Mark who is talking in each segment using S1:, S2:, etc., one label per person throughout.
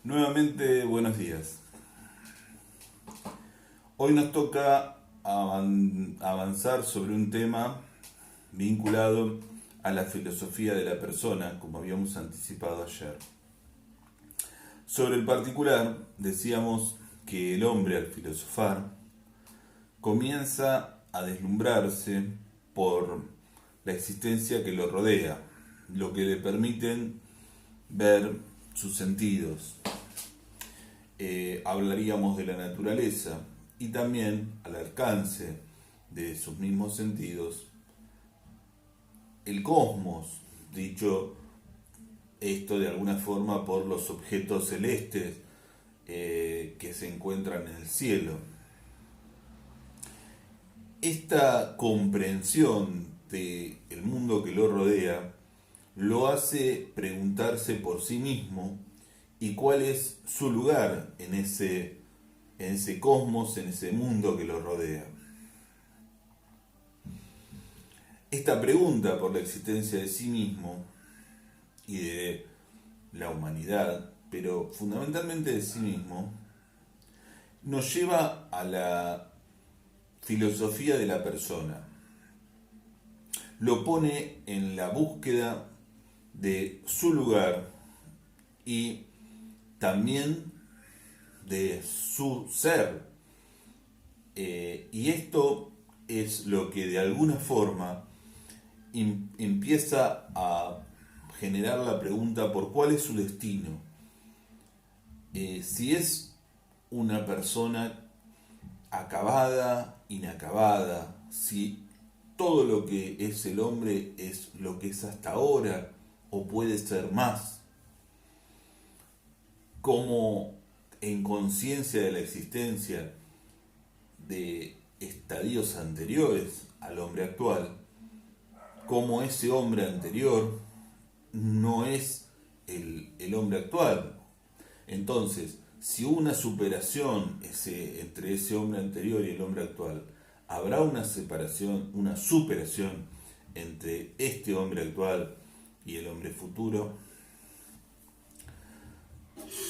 S1: Nuevamente, buenos días. Hoy nos toca avanzar sobre un tema vinculado a la filosofía de la persona, como habíamos anticipado ayer. Sobre el particular, decíamos que el hombre al filosofar comienza a deslumbrarse por la existencia que lo rodea, lo que le permiten ver sus sentidos. Hablaríamos de la naturaleza y también al alcance de sus mismos sentidos el cosmos, dicho esto de alguna forma por los objetos celestes que se encuentran en el cielo. Esta comprensión del mundo que lo rodea lo hace preguntarse por sí mismo y cuál es su lugar en ese cosmos, en ese mundo que lo rodea. Esta pregunta por la existencia de sí mismo y de la humanidad, pero fundamentalmente de sí mismo, nos lleva a la filosofía de la persona. Lo pone en la búsqueda de su lugar y también de su ser. Y esto es lo que de alguna forma empieza a generar la pregunta por cuál es su destino. Si es una persona acabada, inacabada, si todo lo que es el hombre es lo que es hasta ahora o puede ser más, como en conciencia de la existencia de estadios anteriores al hombre actual, como ese hombre anterior no es el hombre actual. Entonces, si hubo una superación entre ese hombre anterior y el hombre actual, habrá una separación, una superación entre este hombre actual y el hombre futuro.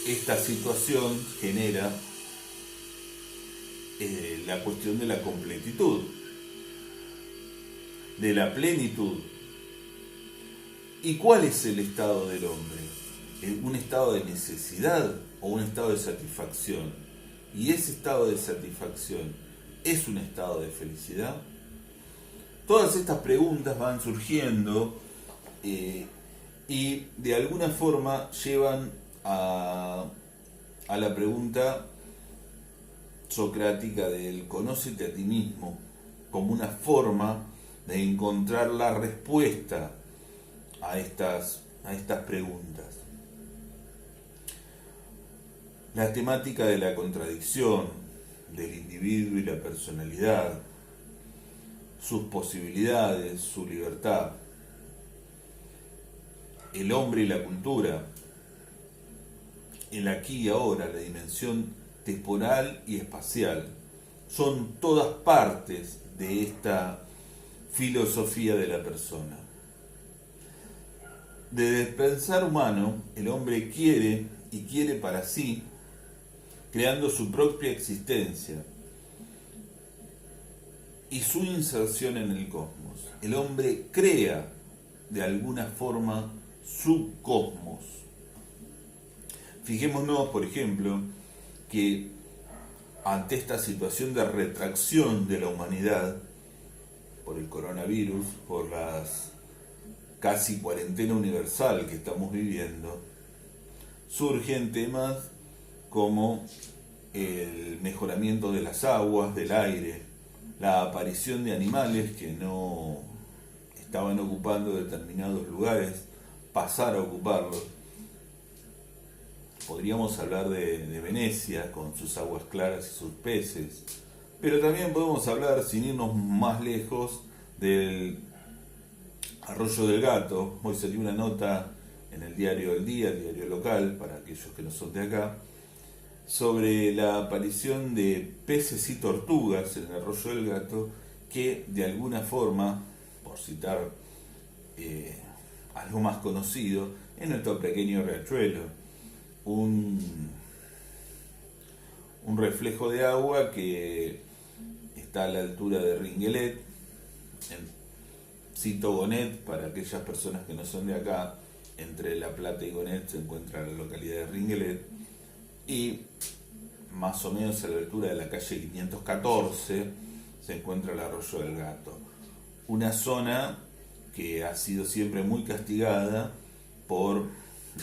S1: Esta situación genera la cuestión de la completitud, de la plenitud. ¿Y cuál es el estado del hombre? ¿Un estado de necesidad o un estado de satisfacción? ¿Y ese estado de satisfacción es un estado de felicidad? Todas estas preguntas van surgiendo y de alguna forma llevan a la pregunta socrática del conócete a ti mismo como una forma de encontrar la respuesta a estas preguntas. La temática de la contradicción del individuo y la personalidad, sus posibilidades, su libertad, el hombre y la cultura, el aquí y ahora, la dimensión temporal y espacial, son todas partes de esta filosofía de la persona. Desde el pensar humano, el hombre quiere y quiere para sí, creando su propia existencia y su inserción en el cosmos. El hombre crea de alguna forma su cosmos. Fijémonos, por ejemplo, que ante esta situación de retracción de la humanidad por el coronavirus, por las casi cuarentena universal que estamos viviendo, surgen temas como el mejoramiento de las aguas, del aire, la aparición de animales que no estaban ocupando determinados lugares, pasar a ocuparlos. Podríamos hablar de Venecia con sus aguas claras y sus peces, pero también podemos hablar, sin irnos más lejos, del Arroyo del Gato. Hoy salió una nota en el diario El Día, el diario local, para aquellos que no son de acá, sobre la aparición de peces y tortugas en el Arroyo del Gato, que de alguna forma, por citar algo más conocido, en nuestro pequeño riachuelo, un reflejo de agua que está a la altura de Ringuelet. Cito Gonet para aquellas personas que no son de acá. Entre La Plata y Gonet se encuentra la localidad de Ringuelet, y más o menos a la altura de la calle 514 se encuentra el Arroyo del Gato, una zona que ha sido siempre muy castigada por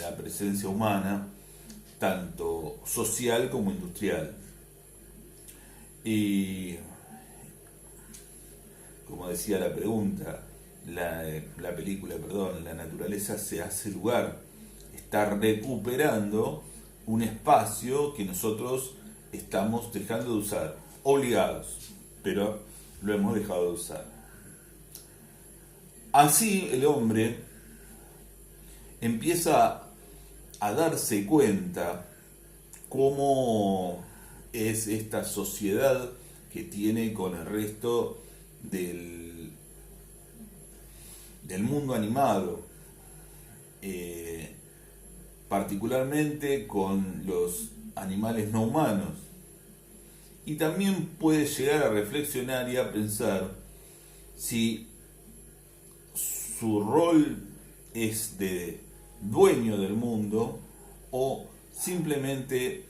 S1: la presencia humana, tanto social como industrial. Y como decía la pregunta, la película, perdón, la naturaleza se hace lugar, está recuperando un espacio que nosotros estamos dejando de usar, obligados, pero lo hemos dejado de usar. Así el hombre empieza a darse cuenta cómo es esta sociedad que tiene con el resto del mundo animado, particularmente con los animales no humanos. Y también puede llegar a reflexionar y a pensar si su rol es de dueño del mundo o simplemente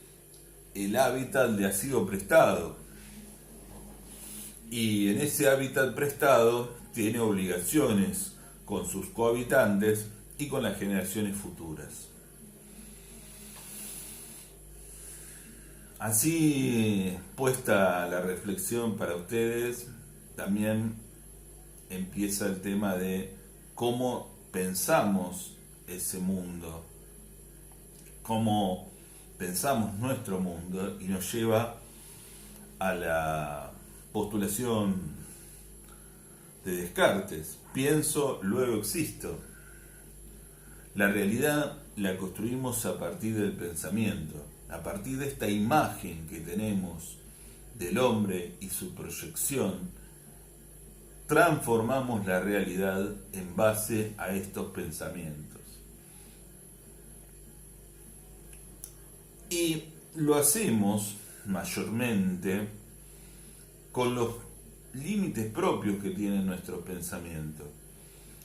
S1: el hábitat le ha sido prestado. Y en ese hábitat prestado tiene obligaciones con sus cohabitantes y con las generaciones futuras. Así puesta la reflexión para ustedes, también empieza el tema de cómo pensamos ese mundo, cómo pensamos nuestro mundo, y nos lleva a la postulación de Descartes: pienso, luego existo. La realidad la construimos a partir del pensamiento, a partir de esta imagen que tenemos del hombre y su proyección. Transformamos la realidad en base a estos pensamientos. Y lo hacemos mayormente con los límites propios que tienen nuestros pensamientos.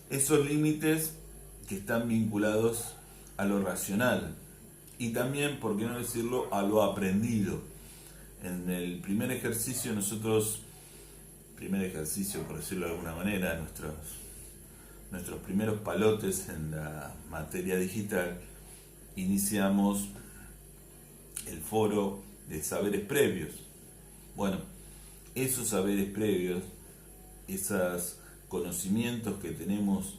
S1: Esos límites que están vinculados a lo racional y también, por qué no decirlo, a lo aprendido. En el primer ejercicio por decirlo de alguna manera, nuestros primeros palotes en la materia digital, iniciamos el foro de saberes previos. Bueno, esos saberes previos, esos conocimientos que tenemos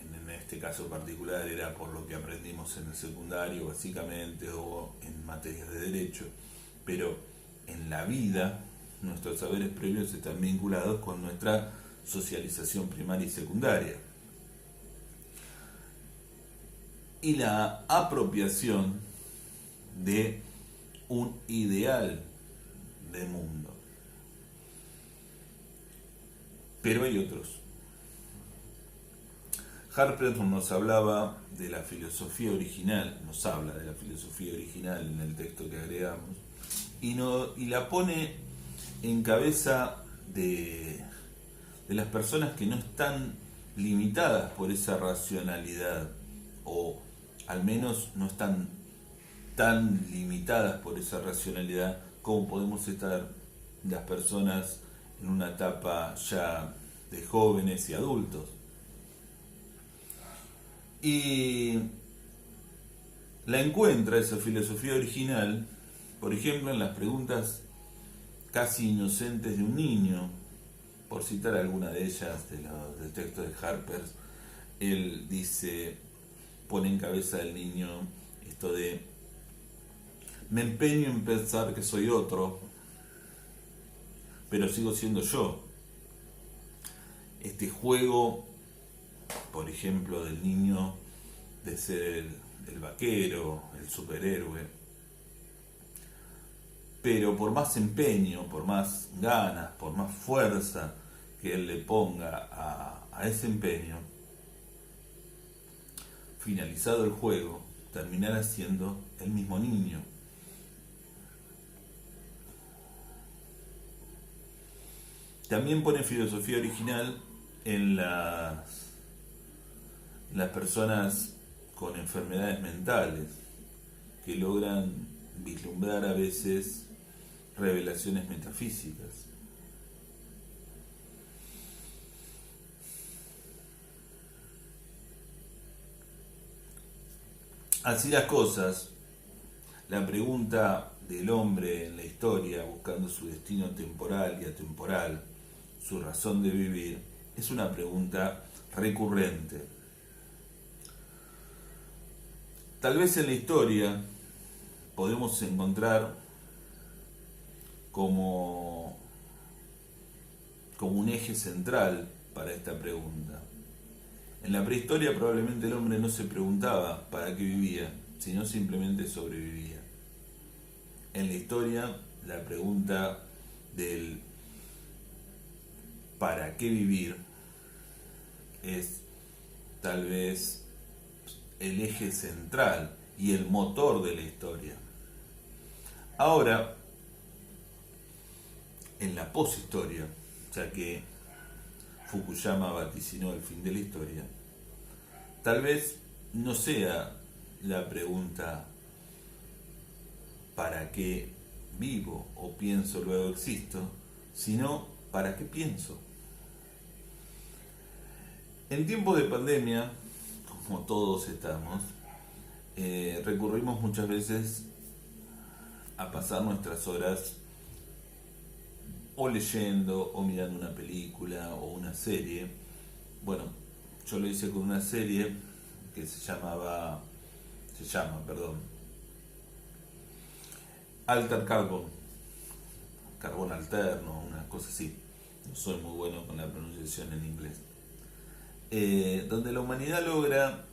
S1: en este caso particular era por lo que aprendimos en el secundario básicamente, o en materias de derecho, pero en la vida nuestros saberes previos están vinculados con nuestra socialización primaria y secundaria. Y la apropiación de un ideal de mundo. Pero hay otros. Harper nos hablaba de la filosofía original, nos habla de la filosofía original en el texto que agregamos, y la pone en cabeza de las personas que no están limitadas por esa racionalidad, o al menos no están tan limitadas por esa racionalidad como podemos estar las personas en una etapa ya de jóvenes y adultos. Y la encuentra esa filosofía original, por ejemplo, en las preguntas casi inocentes de un niño, por citar alguna de ellas del texto de Harper. Él pone en cabeza del niño esto de: me empeño en pensar que soy otro, pero sigo siendo yo. Este juego, por ejemplo, del niño de ser el vaquero, el superhéroe, pero por más empeño, por más ganas, por más fuerza que él le ponga a ese empeño, finalizado el juego, terminara siendo el mismo niño. También pone filosofía original en las personas con enfermedades mentales, que logran vislumbrar a veces revelaciones metafísicas. Así las cosas, la pregunta del hombre en la historia, buscando su destino temporal y atemporal, su razón de vivir, es una pregunta recurrente. Tal vez en la historia podemos encontrar como un eje central para esta pregunta. En la prehistoria probablemente el hombre no se preguntaba para qué vivía, sino simplemente sobrevivía. En la historia la pregunta del para qué vivir es tal vez el eje central y el motor de la historia. Ahora, en la poshistoria, ya que Fukuyama vaticinó el fin de la historia, tal vez no sea la pregunta ¿para qué vivo o pienso luego existo?, sino ¿para qué pienso? En tiempos de pandemia, como todos estamos, recurrimos muchas veces a pasar nuestras horas o leyendo o mirando una película o una serie. Bueno, yo lo hice con una serie que se llama, Alter Carbon, carbón alterno, una cosa así. No soy muy bueno con la pronunciación en inglés. Donde la humanidad logra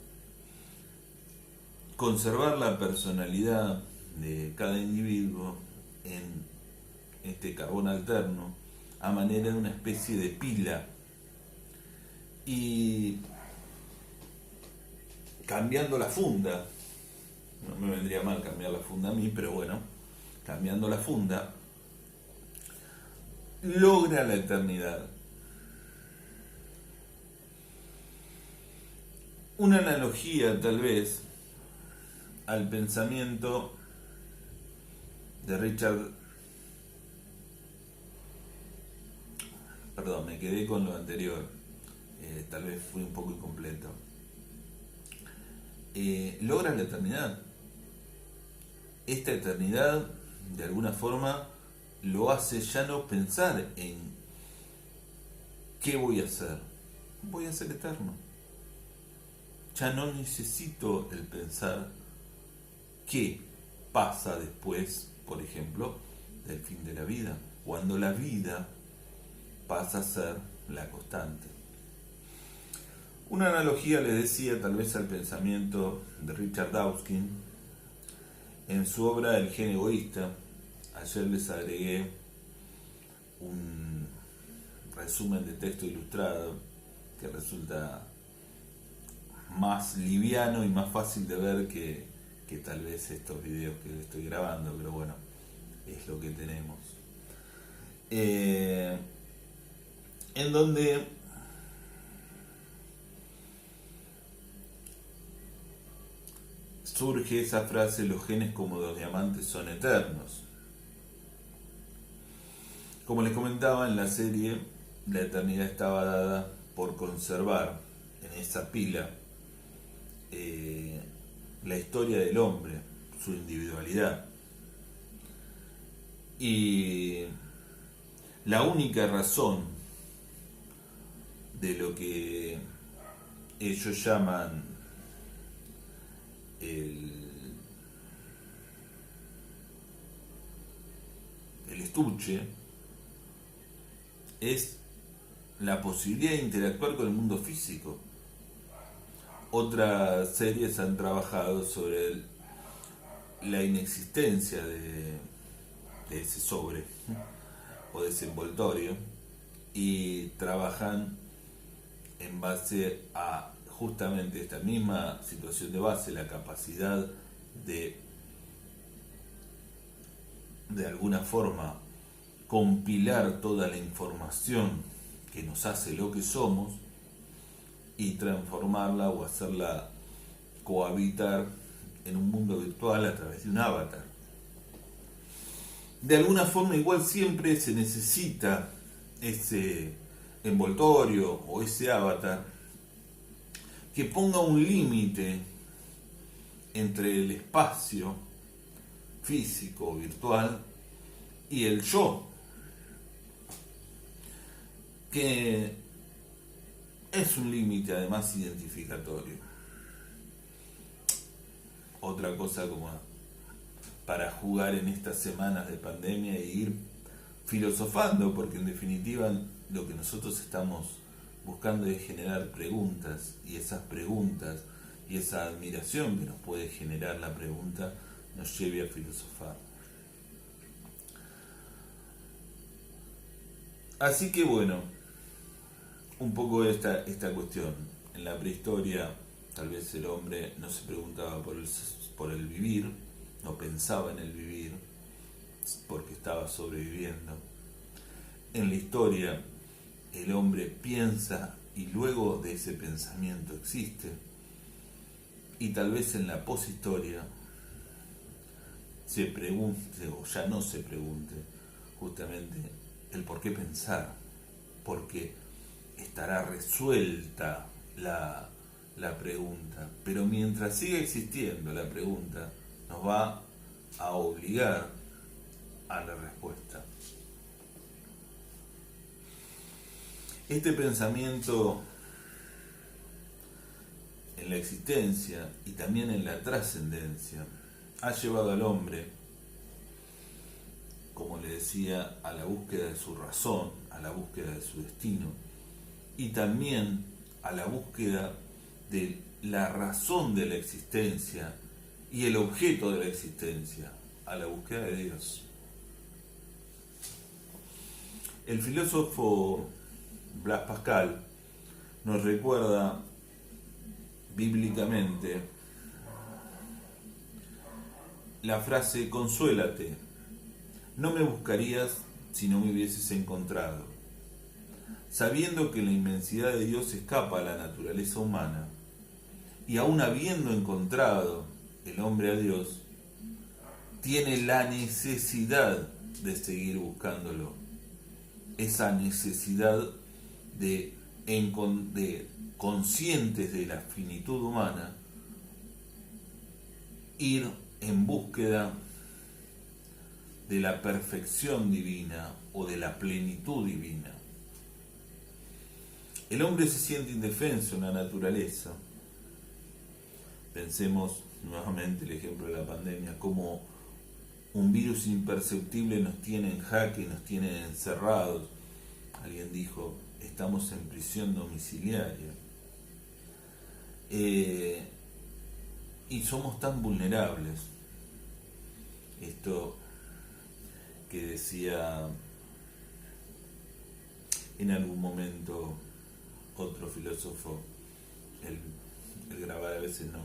S1: conservar la personalidad de cada individuo en este carbón alterno a manera de una especie de pila, y cambiando la funda, no me vendría mal cambiar la funda a mí, pero bueno, cambiando la funda logra la eternidad. Una analogía tal vez al pensamiento de me quedé con lo anterior, tal vez fui un poco incompleto. Logra la eternidad. Esta eternidad, de alguna forma, lo hace ya no pensar en qué voy a hacer. Voy a ser eterno. Ya no necesito el pensar qué pasa después, por ejemplo, del fin de la vida, cuando la vida pasa a ser la constante. Una analogía le decía tal vez al pensamiento de Richard Dawkins en su obra El gen egoísta. Ayer les agregué un resumen de texto ilustrado que resulta más liviano y más fácil de ver que tal vez estos videos que estoy grabando, pero bueno, es lo que tenemos. En donde surge esa frase: los genes como los diamantes son eternos. Como les comentaba, en la serie la eternidad estaba dada por conservar en esa pila la historia del hombre, su individualidad. Y la única razón de lo que ellos llaman el estuche es la posibilidad de interactuar con el mundo físico. Otras series han trabajado sobre la inexistencia de ese sobre o de ese envoltorio, y trabajan en base a justamente esta misma situación de base, la capacidad de alguna forma compilar toda la información que nos hace lo que somos y transformarla o hacerla cohabitar en un mundo virtual a través de un avatar. De alguna forma igual siempre se necesita ese envoltorio o ese avatar que ponga un límite entre el espacio físico, virtual, y el yo, que es un límite además identificatorio. Otra cosa como para jugar en estas semanas de pandemia e ir filosofando, porque en definitiva lo que nosotros estamos buscando es generar preguntas, y esas preguntas y esa admiración que nos puede generar la pregunta nos lleve a filosofar. Así que bueno, un poco esta cuestión. En la prehistoria tal vez el hombre no se preguntaba por el vivir, no pensaba en el vivir, porque estaba sobreviviendo. En la historia el hombre piensa y luego de ese pensamiento existe. Y tal vez en la poshistoria se pregunte, o ya no se pregunte, justamente el por qué pensar, porque estará resuelta la pregunta. Pero mientras siga existiendo la pregunta, nos va a obligar a la respuesta. Este pensamiento en la existencia y también en la trascendencia ha llevado al hombre, como le decía, a la búsqueda de su razón, a la búsqueda de su destino y también a la búsqueda de la razón de la existencia y el objeto de la existencia, a la búsqueda de Dios. El filósofo Blas Pascal nos recuerda bíblicamente la frase: consuélate, no me buscarías si no me hubieses encontrado. Sabiendo que la inmensidad de Dios escapa a la naturaleza humana, y aún habiendo encontrado el hombre a Dios, tiene la necesidad de seguir buscándolo. Esa necesidad de conscientes de la finitud humana, ir en búsqueda de la perfección divina o de la plenitud divina. El hombre se siente indefenso en la naturaleza. Pensemos nuevamente el ejemplo de la pandemia, como un virus imperceptible nos tiene en jaque, nos tiene encerrados. Alguien dijo: estamos en prisión domiciliaria. Y somos tan vulnerables. Esto que decía en algún momento otro filósofo, el grabar a veces no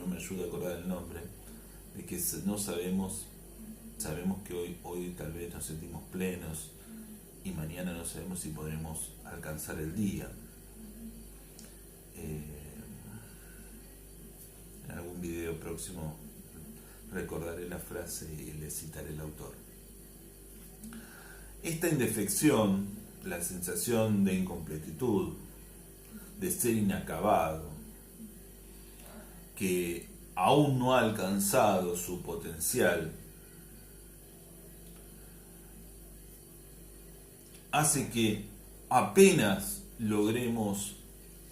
S1: me ayuda a acordar el nombre, de que no sabemos que hoy tal vez nos sentimos plenos y mañana no sabemos si podremos alcanzar el día. En algún video próximo recordaré la frase y le citaré el autor. Esta indefección, la sensación de incompletitud, de ser inacabado, que aún no ha alcanzado su potencial, hace que apenas logremos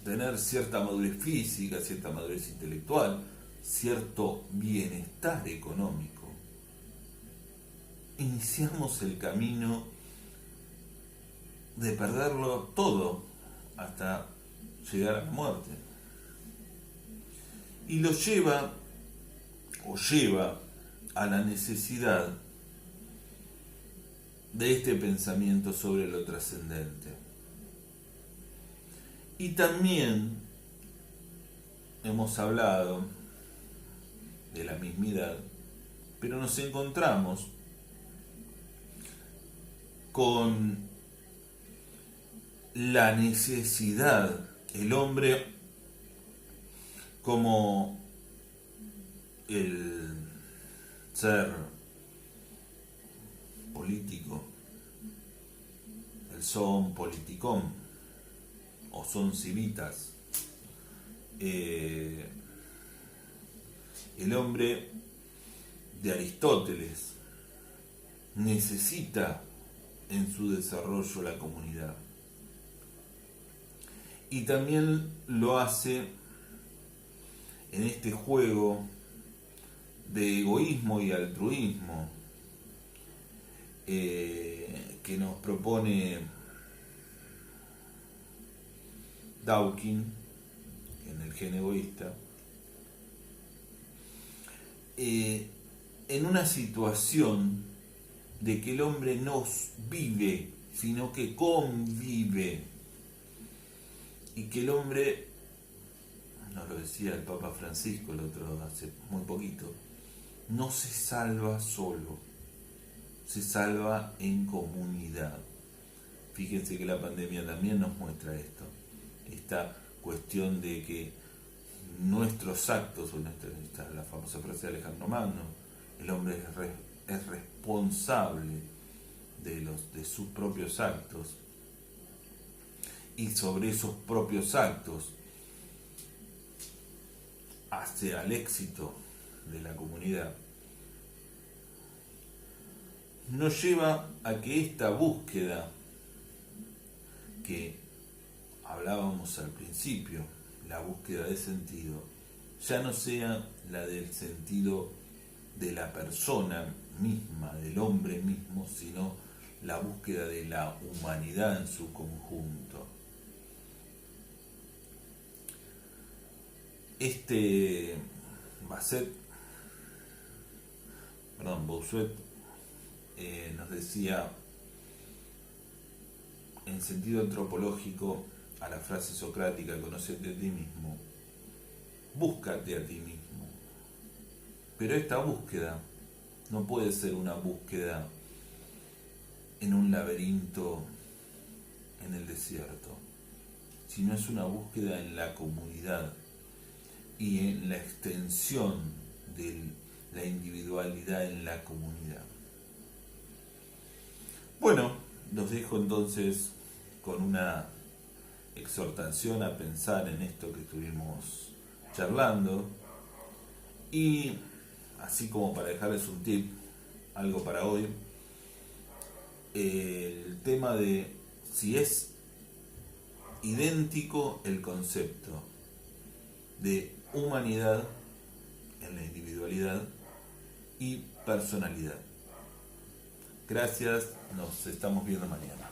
S1: tener cierta madurez física, cierta madurez intelectual, cierto bienestar económico, iniciamos el camino de perderlo todo hasta llegar a la muerte. Y lo lleva a la necesidad de este pensamiento sobre lo trascendente. Y también hemos hablado de la mismidad, pero nos encontramos con la necesidad, el hombre como el ser político, el son politicón, o son civitas, el hombre de Aristóteles necesita en su desarrollo la comunidad. Y también lo hace en este juego de egoísmo y altruismo que nos propone Dawkins en el gen egoísta, en una situación de que el hombre no vive, sino que convive, y que el hombre, nos lo decía el Papa Francisco el otro hace muy poquito, no se salva solo, se salva en comunidad. Fíjense que la pandemia también nos muestra esto, esta cuestión de que nuestros actos, o esta la famosa frase de Alejandro Magno, el hombre es responsable de sus propios actos, y sobre esos propios actos hacia el éxito de la comunidad, nos lleva a que esta búsqueda que hablábamos al principio, la búsqueda de sentido, ya no sea la del sentido de la persona misma, del hombre mismo, sino la búsqueda de la humanidad en su conjunto. Bossuet nos decía, en sentido antropológico, a la frase socrática, conócete a ti mismo, búscate a ti mismo. Pero esta búsqueda no puede ser una búsqueda en un laberinto en el desierto, sino es una búsqueda en la comunidad y en la extensión de la individualidad en la comunidad. Bueno, los dejo entonces con una exhortación a pensar en esto que estuvimos charlando, y así como para dejarles un tip, algo para hoy, el tema de si es idéntico el concepto de humanidad en la individualidad y personalidad. Gracias, nos estamos viendo mañana.